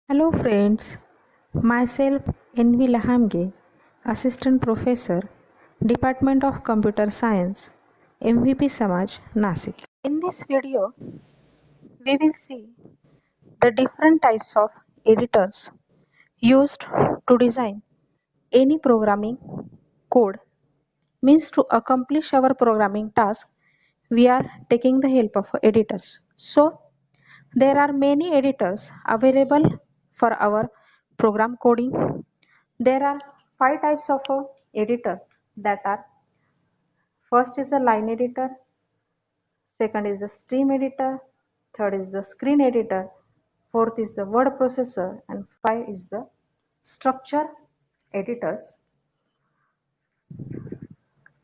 Hello friends, myself Envy Lahamge, Assistant Professor, Department of Computer Science, MVP Samaj, Nasik. In this video, we will see the different types of editors used to design any programming code. Means to accomplish our programming task, we are taking the help of editors. So, there are many editors available for our program coding. There are five types of editors that are: first is the line editor, second is the stream editor, third is the screen editor, fourth is the word processor, and five is the structure editors.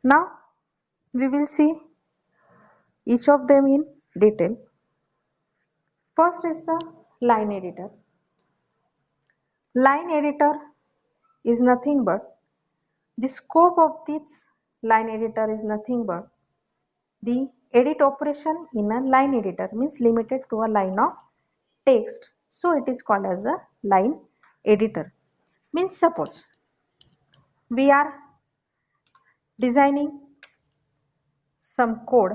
Now we will see each of them in detail. First is the line editor. Line editor is nothing but the scope of this line editor is nothing but the edit operation in a line editor, means limited to a line of text. So it is called as a line editor. Means suppose we are designing some code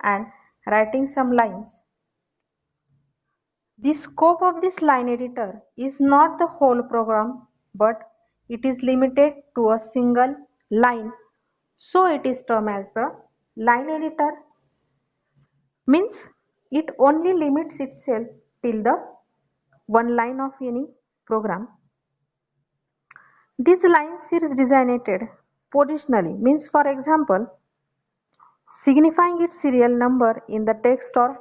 and writing some lines. The scope of this line editor is not the whole program, but it is limited to a single line. So it is termed as the line editor. Means it only limits itself till the one line of any program. This lines is designated positionally, means for example signifying its serial number in the text or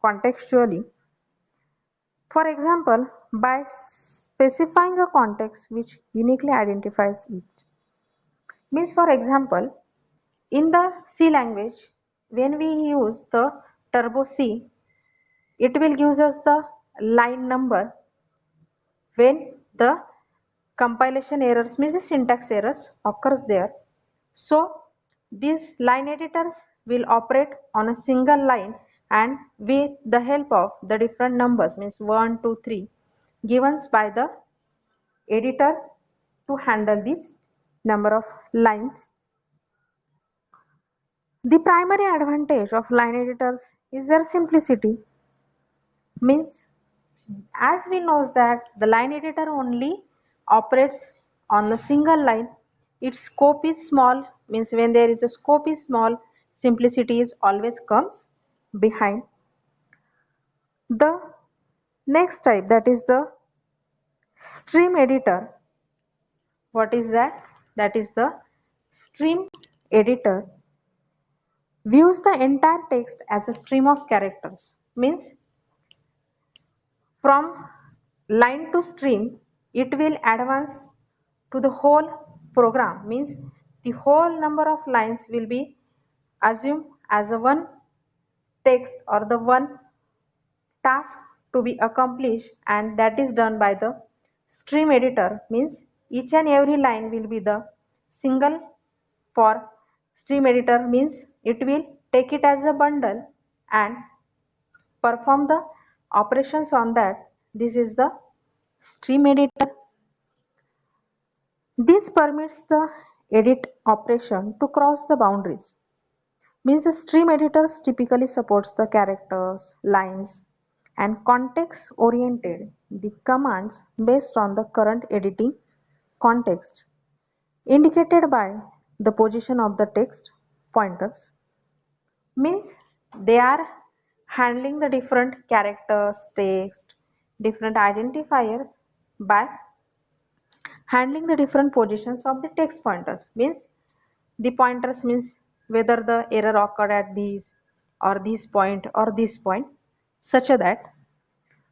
contextually. For example, by specifying a context which uniquely identifies it. Means for example, in the C language, when we use the turbo C, it will give us the line number when the compilation errors, means the syntax errors occurs there. So these line editors will operate on a single line and with the help of the different numbers, means 1, 2, 3 given by the editor to handle this number of lines. The primary advantage of line editors is their simplicity. Means as we know that the line editor only operates on a single line, its scope is small, means when there is a scope is small, simplicity is always comes behind. The next type, that is the stream editor. What is that? That is the stream editor views the entire text as a stream of characters. Means from line to stream, it will advance to the whole program, means the whole number of lines will be assumed as a one text or the one task to be accomplished, and that is done by the stream editor. Means each and every line will be the single. For stream editor, means it will take it as a bundle and perform the operations on that. This is the stream editor. This permits the edit operation to cross the boundaries. Means the stream editors typically supports the characters, lines, and context oriented the commands based on the current editing context indicated by the position of the text pointers. Means they are handling the different characters, text, different identifiers by handling the different positions of the text pointers. Means the pointers, means whether the error occurred at these or this point or this point, such that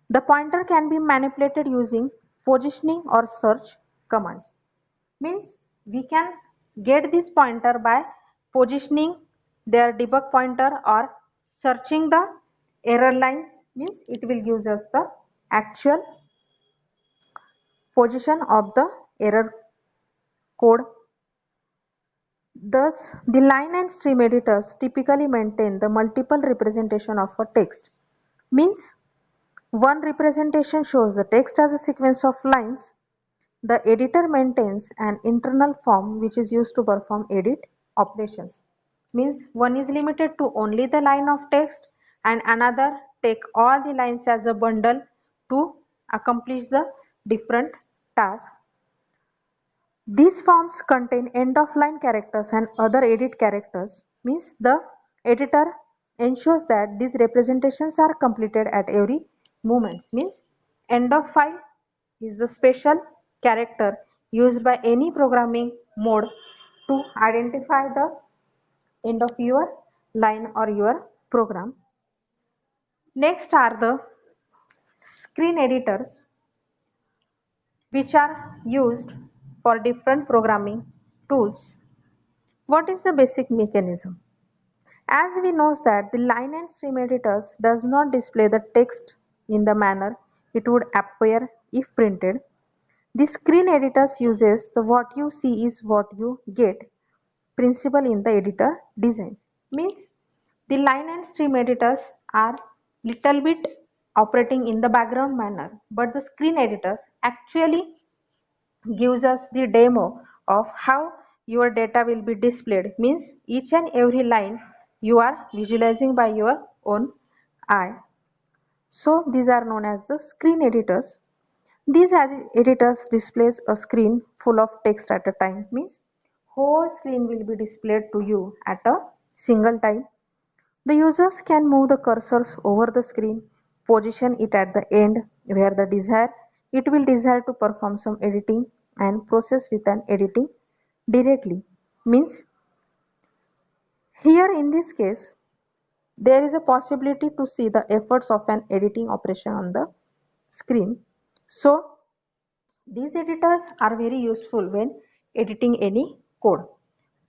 the pointer can be manipulated using positioning or search commands. Means we can get this pointer by positioning their debug pointer or searching the error lines, means it will give us the actual position of the error code. Thus, the line and stream editors typically maintain the multiple representation of a text. Means One representation shows the text as a sequence of lines. The editor maintains an internal form which is used to perform edit operations. Means one is limited to only the line of text and another take all the lines as a bundle to accomplish the different task. These forms contain end-of-line characters and other edit characters. Means the editor ensures that these representations are completed at every moment. Means end of file is the special character used by any programming mode to identify the end of your line or your program. Next are the screen editors, which are used for different programming tools. What is the basic mechanism? As we know that the line and stream editors does not display the text in the manner it would appear if printed. The screen editors uses the what you see is what you get principle in the editor designs. Means the line and stream editors are little bit operating in the background manner, but the screen editors actually gives us the demo of how your data will be displayed. Means each and every line you are visualizing by your own eye. So these are known as the screen editors. These editors displays a screen full of text at a time. Means whole screen will be displayed to you at a single time. The users can move the cursors over the screen, position it at the end where the desire it will desire to perform some editing and process with an editing directly. Means here in this case there is a possibility to see the efforts of an editing operation on the screen. So these editors are very useful when editing any code.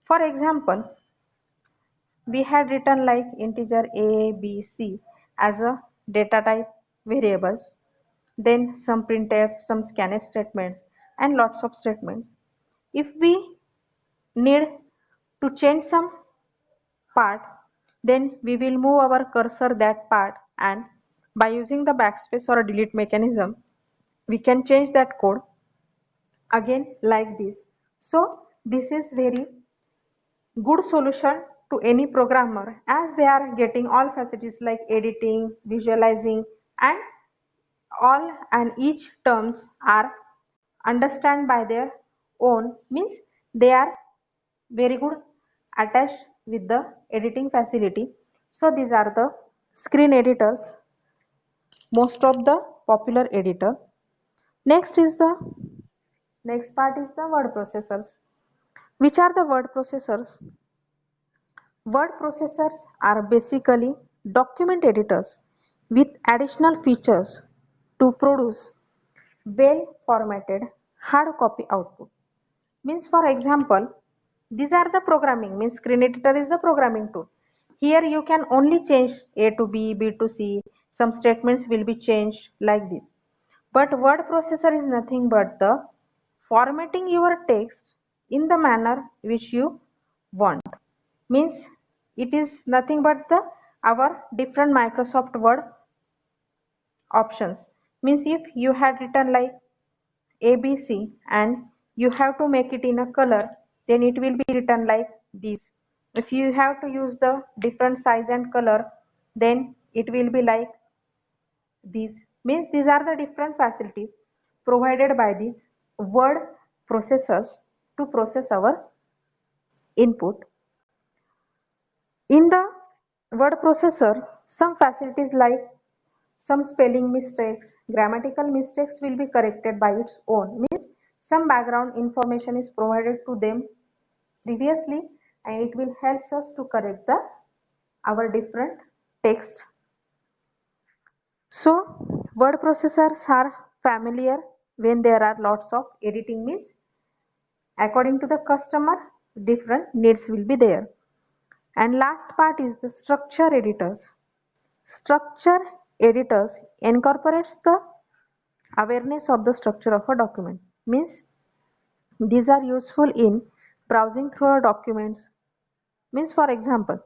For example, we had written like integer a, b, c as a data type variables, then some printf, some scanf statements and lots of statements. If we need to change some part, then we will move our cursor that part and by using the backspace or a delete mechanism, we can change that code again like this. So this is very good solution to any programmer as they are getting all facilities like editing, visualizing and all and each terms are understand by their own means they are very good attached with the editing facility. So these are the screen editors, most of the popular editor. Next is the next part is the word processors. Which are the word processors? Word processors are basically document editors with additional features to produce well formatted hard copy output. Means for example, these are the programming means screen editor is the programming tool. Here you can only change A to B, B to C, some statements will be changed like this. But word processor is nothing but the formatting your text in the manner which you want. Means it is nothing but the our different Microsoft Word options. Means if you had written like ABC and you have to make it in a color, then it will be written like this. If you have to use the different size and color, then it will be like these. Means these are the different facilities provided by these word processors to process our input. In the word processor, some facilities like some spelling mistakes, grammatical mistakes will be corrected by its own. Means some background information is provided to them previously and it will help us to correct the our different text. So word processors are familiar when there are lots of editing means according to the customer different needs will be there. And last part is the structure editors. Structure editors incorporates the awareness of the structure of a document. Means these are useful in browsing through our documents. Means for example,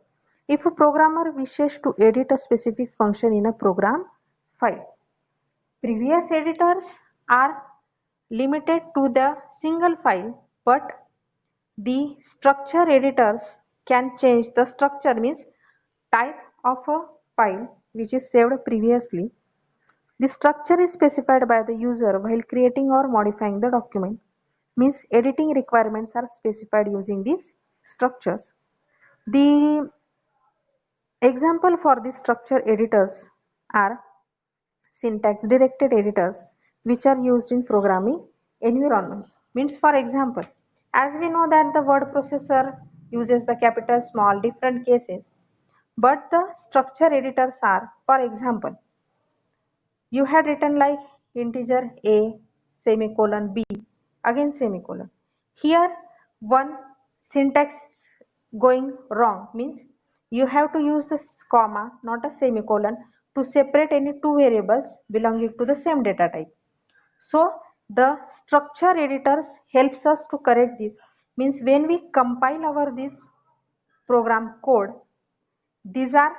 if a programmer wishes to edit a specific function in a program file, Previous editors are limited to the single file, but the structure editors can change the structure, means type of a file which is saved previously. The structure is specified by the user while creating or modifying the document, means editing requirements are specified using these structures. The example for the structure editors are syntax directed editors which are used in programming environments. Means, for example, as we know that the word processor uses the capital small different cases, but the structure editors are, for example, you had written like integer a semicolon b again semicolon. Here one syntax going wrong, means you have to use the comma not a semicolon to separate any two variables belonging to the same data type. So the structure editors helps us to correct this, means when we compile our this program code, these are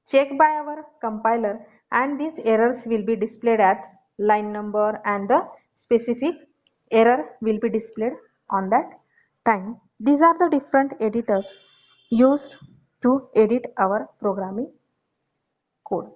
checked by our compiler and these errors will be displayed as line number and the specific error will be displayed on that time. These are the different editors used to edit our programming code.